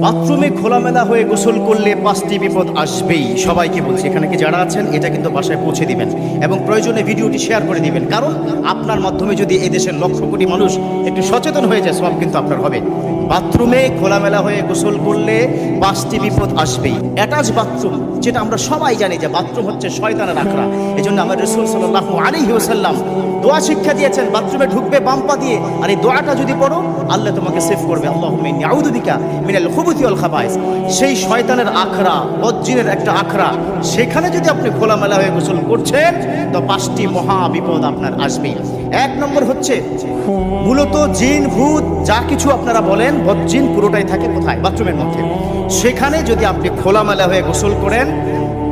বাথরুমে খোলামেলা হয়ে গোসল করলে 5টি বিপদ আসবেই। সবাইকে বলছি, এখানে কি যারা আছেন এটা কিন্তু বাসায় পৌঁছে দিবেন এবং প্রয়োজনে ভিডিওটি শেয়ার করে দিবেন, কারণ আপনার মাধ্যমে যদি এই দেশের লক্ষ কোটি মানুষ একটু সচেতন হয়ে যায়, সব কিন্তু আপনার হবে। বাথরুমে খোলামেলা হয়ে গোসল করলে 5টি বিপদ আসবেই। অ্যাটাচ বাথরুম, যেটা আমরা সবাই জানি যে বাথরুম হচ্ছে শয়তানের আখড়া। এই জন্য আমার রাসূল সাল্লাল্লাহু আলাইহি ওয়াসাল্লাম দোয়া শিক্ষা দিয়েছেন, বাথরুমে ঢুকবে বাম পা দিয়ে, আর এই দোয়াটা যদি পড়ো আল্লাহ তোমাকে সেভ করবে। আল্লাহুম্মা ইন্নী আউযু বিকা মিনাল খুবুথি ওয়াল খাবায়েস। সেই শয়তানের আখড়া, বজ্জিনের একটা আখড়া, সেখানে যদি আপনি খোলামেলা হয়ে গোসল করছেন তো 5টি মহা বিপদ আপনার আসবেই। 1 নম্বর হচ্ছে মূলত জিন ভূত যা কিছু আপনারা বলেন, বজ্জিন পুরোটাই থাকে কোথায়? বাথরুমের মধ্যে। সেখানে যদি আপনি খোলামেলা হয়ে গোসল করেন,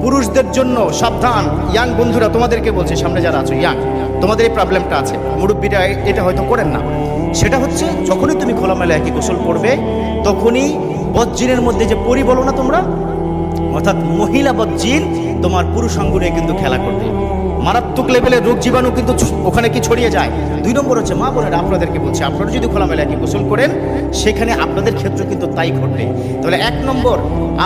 পুরুষদের জন্য সাবধান। ইয়াং বন্ধুরা তোমাদেরকে বলছি, সামনে যারা আছো ইয়াং, তোমাদের এই প্রবলেমটা আছে, মুরব্বীরা এটা হয়তো করেন না। সেটা হচ্ছে যখনই তুমি খোলামেলা একই গোসল করবে, তখনই বজ্জিনের মধ্যে যে পরি বলো না তোমরা, অর্থাৎ মহিলা বজ্জিন তোমার পুরুষ অঙ্গনে কিন্তু খেলা করবে। মারাত্মক লেভেলের রোগ জীবাণু কিন্তু ওখানে কি ছড়িয়ে যায়। 2 নম্বর হচ্ছে মা বোনেরা আপনাদেরকে বলছি, আপনারা যদি খোলামেলা একই গোসল করেন, সেখানে আপনাদের ক্ষেত্রে কিন্তু তাই ঘটবে। তাহলে 1 নম্বর,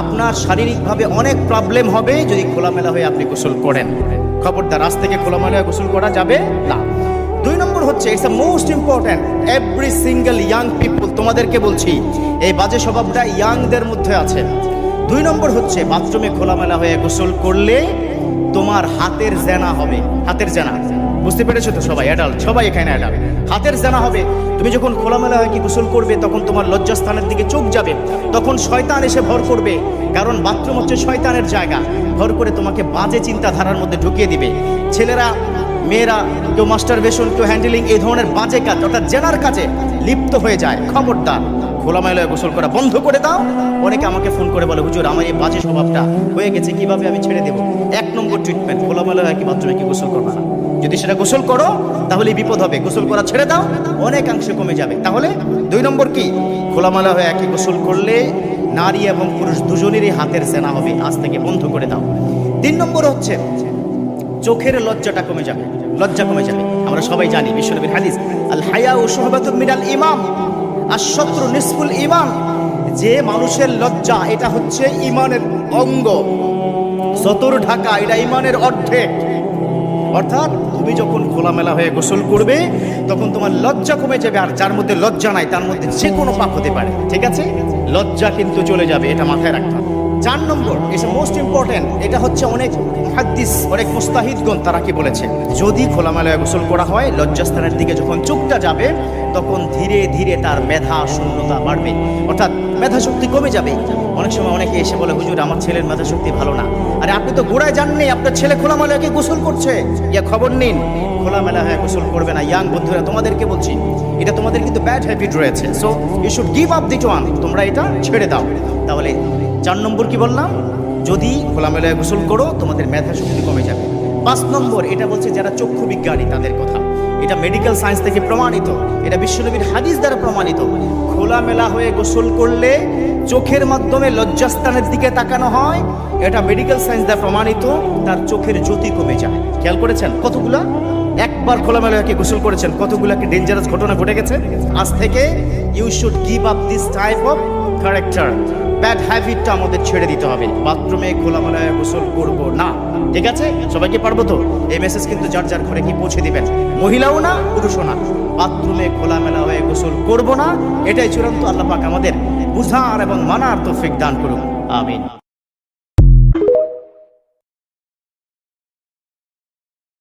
আপনার শারীরিকভাবে অনেক প্রবলেম হবে যদি খোলামেলা হয়ে আপনি গোসল করেন। খবরদার, আজ থেকে খোলামেলা হয়ে গোসল করা যাবে না। 2 নম্বর হচ্ছে, it's the most important, every single young people, তোমাদেরকে বলছি এই বাজে স্বভাবটা ইয়াংদের মধ্যে আছে। 2 নম্বর হচ্ছে, বাথরুমে খোলামেলা হয়ে গোসল করলে তোমার হাতের জেনা হবে। হাতের জেনা বুঝতে পেরেছো তো সবাই? অ্যাডাল্ট সবাই এখানে অ্যাডাল্ট। হাতের জেনা হবে। তুমি যখন খোলামেলা হয়ে কি গোসল করবে, তখন তোমার লজ্জাস্থানের দিকে চোখ যাবে, তখন শয়তান এসে ভর করবে, কারণ বাথরুম হচ্ছে শয়তানের জায়গা। ভর করে তোমাকে বাজে চিন্তাধারার মধ্যে ঢুকিয়ে দিবে। ছেলেরা, মেয়েরা, কেউ মাস্টারবেশন, কেউ হ্যান্ডেলিং, এই ধরনের বাজে কাজ অর্থাৎ জেনার কাজে লিপ্ত হয়ে যায়। খবরদার, খোলামেলা গোসল করা বন্ধ করে দাও। অনেকে আমাকে ফোন করে বলে, হুজুর আমার এই বাজে স্বভাবটা হয়ে গেছে, কিভাবে আমি ছেড়ে দেবো? 1 নম্বর ট্রিটমেন্ট, খোলামেলা হয় কি বাথরুমে কি গোসল করবা না। যদি সেটা গোসল করো তাহলে বিপদ হবে। গোসল করা ছেড়ে দাও, অনেকাংশে কমে যাবে। তাহলে 2 নম্বর কি, খোলামেলা হয়ে একই গোসল করলে নারী এবং পুরুষ দুজনেরই হাতের সেনা হবে। আজ থেকে বন্ধ করে দাও। 3 নম্বর হচ্ছে চোখের লজ্জাটা কমে যাবে, লজ্জা কমে যাবে। আমরা সবাই জানি বিশ্বনবীর হাদিস, আল হায়াউ শুহবাতুম মিনাল ঈমান, আশ-শাতরু নিসফুল ঈমান, যে মানুষের লজ্জা এটা হচ্ছে ঈমানের অঙ্গ। সতর ঢাকা এটা ঈমানের অর্ধেক। অর্থাৎ তুমি যখন খোলামেলা হয়ে গোসল করবে, তখন তোমার লজ্জা কমে যাবে। আর যার মধ্যে লজ্জা নাই, তার মধ্যে যে কোনো পাপ হতে পারে। ঠিক আছে, লজ্জা কিন্তু চলে যাবে, এটা মাথায় রাখতে হবে। 4 নম্বর, ইটস মোস্ট ইম্পর্টেন্ট, এটা হচ্ছে অনেক মুহাদ্দিস, অনেক মুস্তাহিদগণ তারা কি বলেছে, যদি খোলামেলা গোসল করা হয়, লজ্জাস্থানের দিকে যখন চোখটা যাবে, তখন ধীরে ধীরে তার মেধা শূন্যতা বাড়বে, অর্থাৎ মেধা শক্তি কমে যাবে। অনেক সময় অনেকে এসে বলে, হুজুর আমার ছেলের মেধা শক্তি ভালো না। আরে আপনি তো গোড়ায় জাননি, আপনার ছেলে খোলামেলা হয়ে গোসল করছে, ইয়া খবর নিন। খোলামেলা হয়ে গোসল করবে না। ইয়াং বন্ধুরা তোমাদেরকে বলছি, এটা তোমাদের কিন্তু ব্যাড হ্যাবিট রয়েছে, so you should give up that one, তোমরা এটা ছেড়ে দাও। তাহলে 4 নম্বর কি বললাম, যদি খোলামেলা গোসল করো তোমাদের মেধা শক্তি কমে যাবে। 5 নম্বর, এটা বলছে যারা চক্ষু বিজ্ঞানী তাদের কথা, এটা মেডিকেল সায়েন্স থেকে প্রমাণিত, এটা বিশ্বনবীর হাদিস দ্বারা প্রমাণিত। খোলামেলা হয়ে গোসল করলে চোখের মাধ্যমে লজ্জাস্থানের দিকে তাকানো হয়, এটা মেডিকেল সায়েন্স দ্বারা প্রমাণিত, তার চোখের জ্যোতি কমে যায়। খেয়াল করেছেন কতগুলা? একবার খোলামেলা হয়ে গোসল করেছেন, কতগুলাকে ডেঞ্জারাস ঘটনা ঘটে গেছে। আজ থেকে you should give up this type of character, bad হ্যাবিটটা আমাদের ছেড়ে দিতে হবে। বাথরুমে খোলামেলা গোসল করব না। ঠিক আছে, সবাইকে পারবো তো? এই মেসেজ কিন্তু যার যার ঘরে কি পৌঁছে দিবেন, মহিলাও না পুরুষও না। বাথরুমে খোলামেলা হয়ে গোসল করব না, এটাই চূড়ান্ত। আল্লাহ পাক আমাদের বুঝার এবং মানার তৌফিক দান করুন, আমিন।